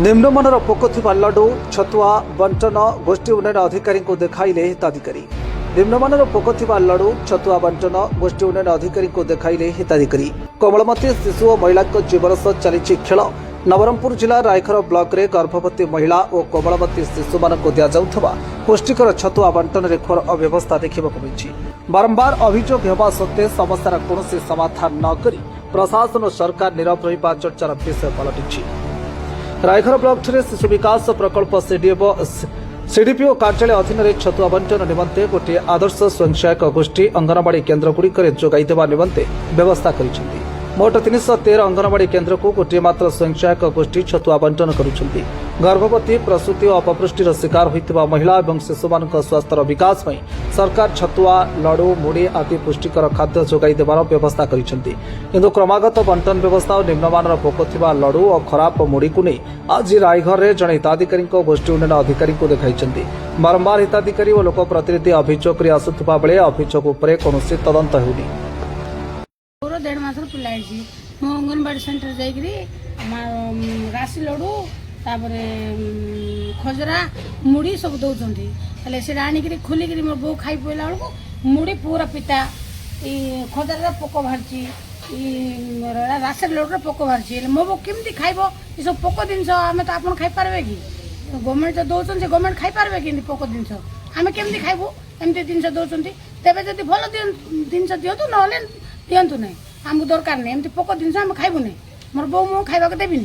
निम्नमानर पोक थिबा लड्डू छतुआ बंटन गोष्ठी उन्नयन अधिकारी को देखाइले हिताधिकारी। निम्नमानर पोक थिबा लड्डू छतुआ बंटन गोष्ठी उन्नयन अधिकारी को देखाइले हिताधिकारी। कोमलमती शिशु और महिला जीवन सह चली खेल। नवरंगपुर जिला रायखर ब्लॉक रे गर्भवती महिला और कोमलमती शिशु मानक दियाजाउथबा पुष्टिकर छतुआ बंटन रे घोर अव्यवस्था देखा मिली। बारंबार अभियोग होगा सत्वे समस्यार कौन समाधान न करी प्रशासन और सरकार नीरव रहिबा चर्चार विषय पलटि। रायघर ब्लॉक ठारे शिशु विकास प्रकल्प सीडीपीओ कार्यालय अधीन में छतुआ बंटन निमंते गोटे आदर्श स्वयंसहायक गोष्ठी अंगनवाड़ी केन्द्रगुड़िक जोगाई देवा निमंते व्यवस्था करिसेंती। मोट 313 अंगनवाड़ी केन्द्र को गोटे मात्र स्वयंसहायक गोष्ठी छतुआ बंटन करुछंती। गर्भवती प्रसूति और अपपुष्टिर शिकार होइतिबा महिला और शिशुमानक स्वास्थ्यर विकास में सरकार छतुआ लड्डू मुड़ी आदि पुष्टिकर खाद्य जोगाई देवार व्यवस्था करिसेंती। किंतु क्रमागत बंटन व्यवस्था और निम्नमानर पोक थिबा लड्डू और खराब मुड़ी को नहीं आज रायघर में जड़े हिताधिकारी गोष्ठी उन्नयन अधिकारी को देखाइछंती। बारंबार हिताधिकारी और लोकप्रतिनिधि अभियोग आसुवा बेले अभियोग उपर कौन तदंत होनी। 1.5 मास पिला मो अंगनवाड़ी सेंटर जाइकरी राशि लड्डू तापरे खजरा मुड़ी सब दौरान से आणिक खोलिक मो बो खाई पड़ा बेलू मुड़ी पूरा पिता खजरा पोक बाहरी राशि लड्डू पोक बाहरी मो बो केमती खाइब ये सब पोक जिन आम तो आप खाईपारे कि गवर्नमेंट तो दौरान से गवर्नमेंट खाईपारे कि पोक जिन आम केमती खाइबू एमती जिन दौरान तेज जब भल जिन दिंतु ना दिंतु ना आमको दरकार नहीं एमती पोक जिन आम खाइबू ना मोर बो मो खाइबा देवी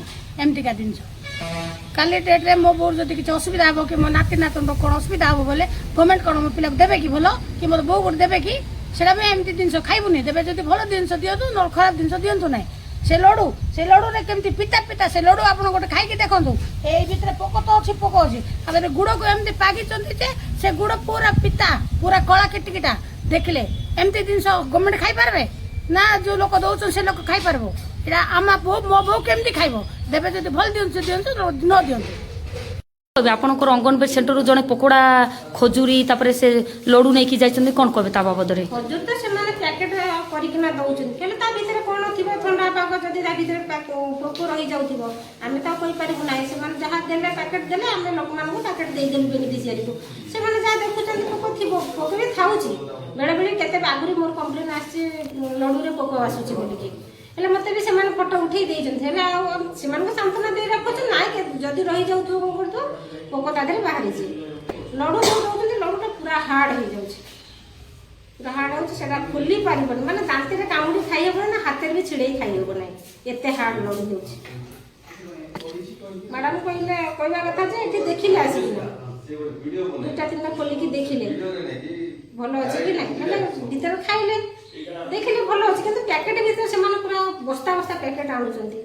एमतीका जिन काली डेट रे मो बोर जदि किसी असुविधा हो कि मो नाती नातन कौन असुविधा हो बोले गवर्नमेंट कौन मो पिला देवे कि भल कि मोर बो गोटे देवे कि से एमती जिन खाइबुनि देवे जब भल जिन दिंतु न खराब जिन दिंतु ना से लड्डू रे केमती पिता पिता से लड्डू आप गोटे खाई देखु ये पोक तो अच्छी पोक अच्छी आगे गुड़ को एमती पागी से गुड़ पूरा पिता पूरा कला किटिकिटा देखले एमती जिन गवर्नमेंट खाईपारे ना जो लोक दौन से लोक खाईपार आम बो मो बो केमती खाइब देवे जब भल दिंतु दिंतु न दिंतु। आपणकर अंगनवाड़ी सेंटर जड़े पकोड़ा खजुरी तापर से लड्डू नहीं कि जाइछन कोन कहबे ता बाबद रे खजुर तो से माने पैकेट करिकना दउछन केले ता भीतर कोन थिबो ठंडा पाग जदी ता भीतर पोक रही जाउथिबो आमे ता कहि पारिबु नाही से माने जहा देले पैकेट देले आमे लोक मान को पैकेट देइ देलु बेनिफिशियरी को से माने जा देखुछन पोक थिबो पोक भी थाउची बेले बेले केते आगुरी मोर कंप्लेन आछि लड्डू रे पोक आसुची बोली कि हेले मते भी सेमान फोटो उठै देइछन हेले आ सेमान को सांत्वना दे रखछ नाइ जदी रही जाउथु कोन करतो पोक तादरे बाहरी छी लड्डू दउछन लड्डू पूरा हार्ड हो जाउछ पूरा हार्ड होउछ सेटा खोली पारिबन माने दांती रे काउंडी खाइ हेबो ना हाथ रे भी छिड़ै खाइ हेबो नै एते हार्ड लड्डू होउछ। मैडम कहले कहबा कथा जे एठी देखिले आसी दुटा तीनटा खोली की देखिले भलो अछि कि नै हेले भीतर खाइले देखिले भलो अछि किंतु पैकेट भीतर से माने पूरा बस्ता बस्ता पैकेट आनुचंती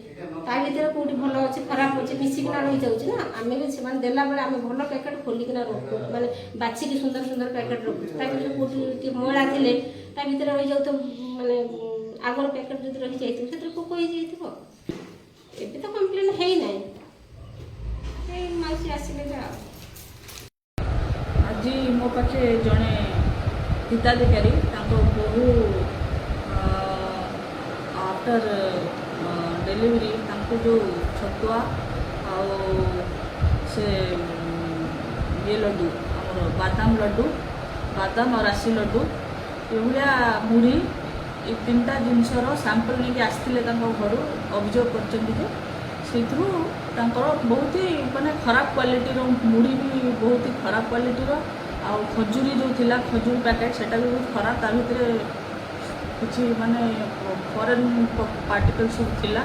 ता भीतर कोठी भलो अछि खराब अछि मिसी किना रहि जाउछि ना आमे भी से माने देला बेले आमे भलो पैकेट खोली किना रखु माने बाछि की सुंदर सुंदर पैकेट रखु ता भीतर कोठी के मोळा थिले ता भीतर रहि जाउ तो माने आगर पैकेट जदी रहि जाइतो सेतर को कोइ जाइतो एबे तो कंप्लेन हेइ नै ए माउसी आसिले जा आज मो पाखे जड़े हिताधिकारी बहु आफ्टर डिलीवरी जो छतुआ से ये लड्डू आम बादाम और राशि लड्डू ये मुड़ी ये 3टा जिनसर सैंपल नहीं आसते घर अभियोग कर बहुत ही माने खराब क्वालिटी मुड़ी भी बहुत ही खराब क्वालिटी आ खजुरी जो थिला खजूर पैकेट सेटा भी बहुत खराब ता भीतर किसी माने फॉरेन पार्टिकल्स सब थिला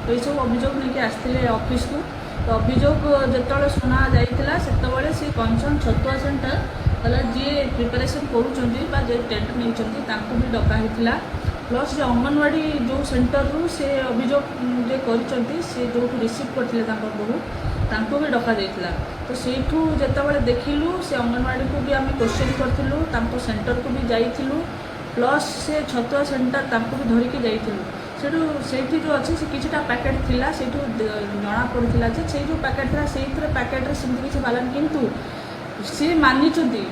तो ये सब अभियोग नहीं आसते ऑफिस को तो अभियोग जिते शुणा जाइला से सी कंसर्न छतुआ सेंटर कहला जी प्रिपेरेसन कर टेंट नहीं भी डका होता प्लस जो अंगनवाड़ी जो सेंटर रू से अभियोग जे कर जो रिसीव करते बहु तांको भी डका जाइला तो सेठू जिते देखिलु से अंगनवाड़ी को भी आम क्वेश्चन करूँ सेंटर को भी जाइलु प्लस से छतुआ सेंटर तांको भी धरिकी जाइलु सेठी जो अच्छे से किछटा पैकेट थिला सेठू जना पड़ता से जो पैकेट था से पैकेट रे सेमती किछि बालान किंतु से मानिचंती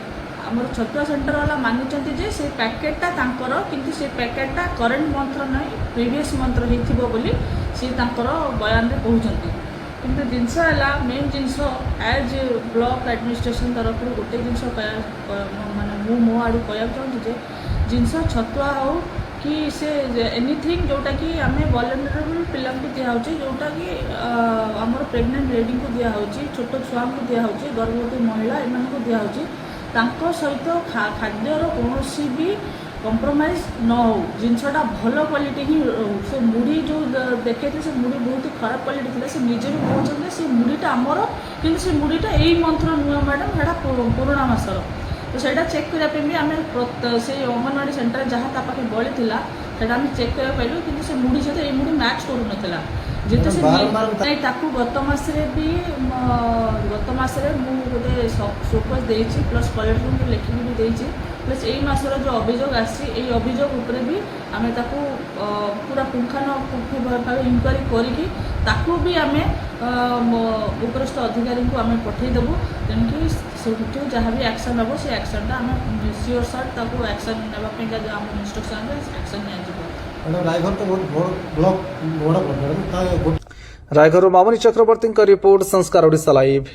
आमर छतुआ सेंटर वाला मानिचंती जे से पैकेटा तांकर किंतु से पैकेटा करंट मंथ नहीं प्रीवियस मंथ रही बोली सी तांकर बयान रे कहउचंती କିନ୍ତୁ ଜିନିଷ ହେଲା ମେନ୍ ଜିନିଷ ଆଜ୍ ବ୍ଲକ୍ ଆଡମିନିଷ୍ଟ୍ରେସନ୍ ତରଫରୁ ଗୋଟେ ଜିନିଷ ମାନେ ମୁଁ ମୋ ଆଡ଼ୁ କହିବାକୁ ଚାହୁଁଛି ଯେ ଜିନିଷ ଛତୁଆ ହେଉ कि से एनीथिंग जोटाकि आम वल्नरेबल पिलांकु दिखाऊँ जोटाकि आमर प्रेग्नेंट लेडी को दिखाऊँ छोट छुआ को दिखाऊँ गर्भवती महिला एम दिखाऊँ सहित खाद्यर कौन भी कंप्रोमाइज न हो जिनसटा भल क्वालिटी ही से मुढ़ी जो देखे से मुढ़ी बहुत खराब क्वालिटी थी से निजे भी कहते से मुढ़ीटा आमर कि से मुढ़ीटा यही मंथर नुह मैडम है पुराणा मासर तो सहीटा चेक करने भी आम से अंगनवाड़ी सेंटर जहाँ पाखे बड़ी था सेटा आम चेक करा पाइलु कि से मुढ़ी सहित ये मुढ़ी मैच करूना जेते से नहीं ताकू गत मसरे भी गत मसरे मुझे सोकस देछि प्लस कलेक्टर को लिखिक भी देछि प्लस यही मासर जो अभियोग आसी अभियोग उपर भी आम ताकू पूरा पुंखानुपुंख भाव इनक्वारी करिकी ताकू भी आम उपरस्थ अधिकारी को आम पठेदेबू तेणुकि से जहाँ भी एक्शन हम से एक्शनटा आम सियोर सर्ट ताकू एक्शन नापी आम इंस्ट्रक्शन एक्शन निया रायघर तो बहुत ब्लॉक बड़ा रायघर मामनी चक्रवर्ती रिपोर्ट संस्कार ओडिशा लाइव।